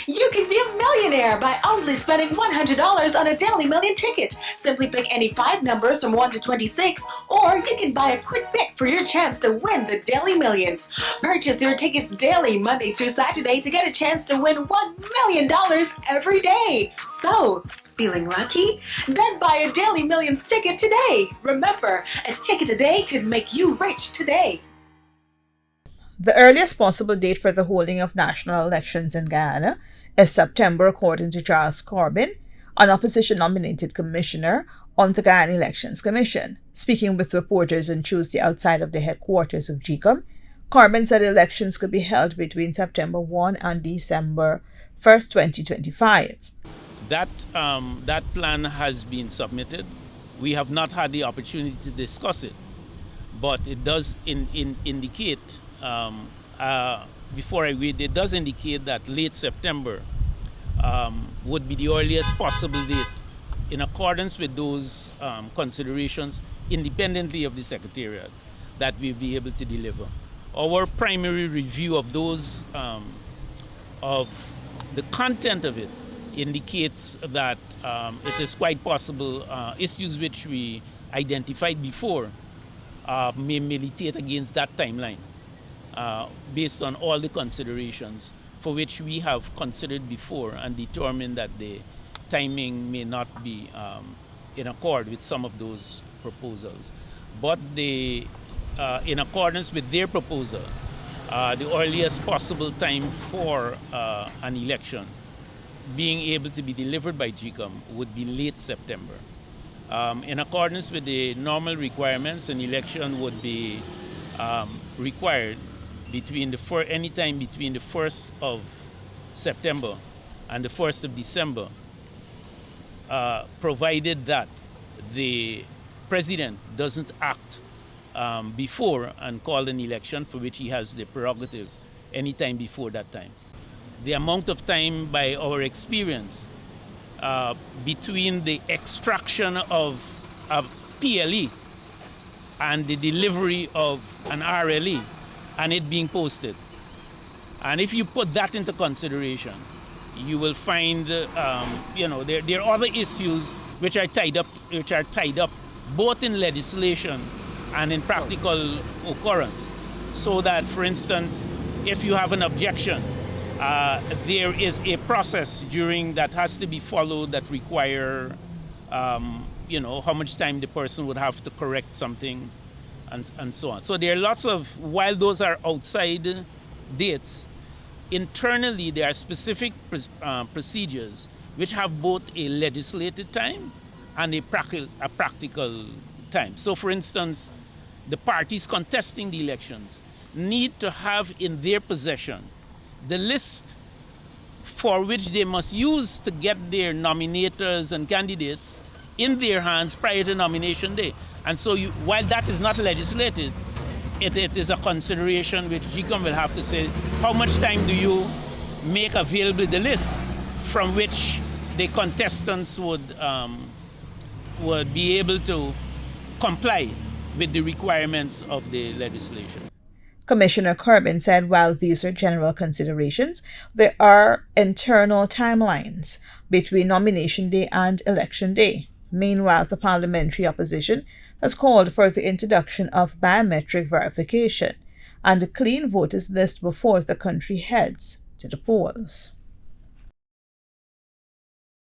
You can be a millionaire by only spending $100 on a Daily Million ticket. Simply pick any 5 numbers from 1 to 26, or you can buy a quick pick for your chance to win the Daily Millions. Purchase your tickets daily, Monday through Saturday, to get a chance to win $1 million every day. So, feeling lucky? Then buy a Daily Millions ticket today. Remember, a ticket a day could make you rich today. The earliest possible date for the holding of national elections in Guyana is September, according to Charles Corbin, an opposition-nominated commissioner on the Guyana Elections Commission. Speaking with reporters on Tuesday outside of the headquarters of GCOM, Corbin said elections could be held between September 1 and December 1st, 2025. That plan has been submitted. We have not had the opportunity to discuss it, but it does indicate, before I read, it does indicate that late September would be the earliest possible date in accordance with those considerations, independently of the Secretariat, that we'll be able to deliver. Our primary review of those, of the content of it, indicates that it is quite possible issues which we identified before may militate against that timeline based on all the considerations for which we have considered before and determined that the timing may not be in accord with some of those proposals. But in accordance with their proposal, the earliest possible time for an election being able to be delivered by GCOM would be late September. In accordance with the normal requirements, an election would be required anytime between the 1st of September and the 1st of December, provided that the president doesn't act before and call an election for which he has the prerogative anytime before that time. The amount of time, by our experience, between the extraction of a PLE and the delivery of an RLE and it being posted. And if you put that into consideration, you will find, there are other issues which are tied up both in legislation and in practical occurrence. So that, for instance, if you have an objection, there is a process that has to be followed that require, how much time the person would have to correct something and so on. So there are lots of, while those are outside dates, internally there are specific procedures which have both a legislated time and a practical time. So for instance, the parties contesting the elections need to have in their possession the list for which they must use to get their nominators and candidates in their hands prior to nomination day. And so while that is not legislated, it is a consideration which GCOM will have to say, how much time do you make available the list from which the contestants would be able to comply with the requirements of the legislation. Commissioner Corbin said while these are general considerations, there are internal timelines between nomination day and election day. Meanwhile, the parliamentary opposition has called for the introduction of biometric verification and a clean voters list before the country heads to the polls.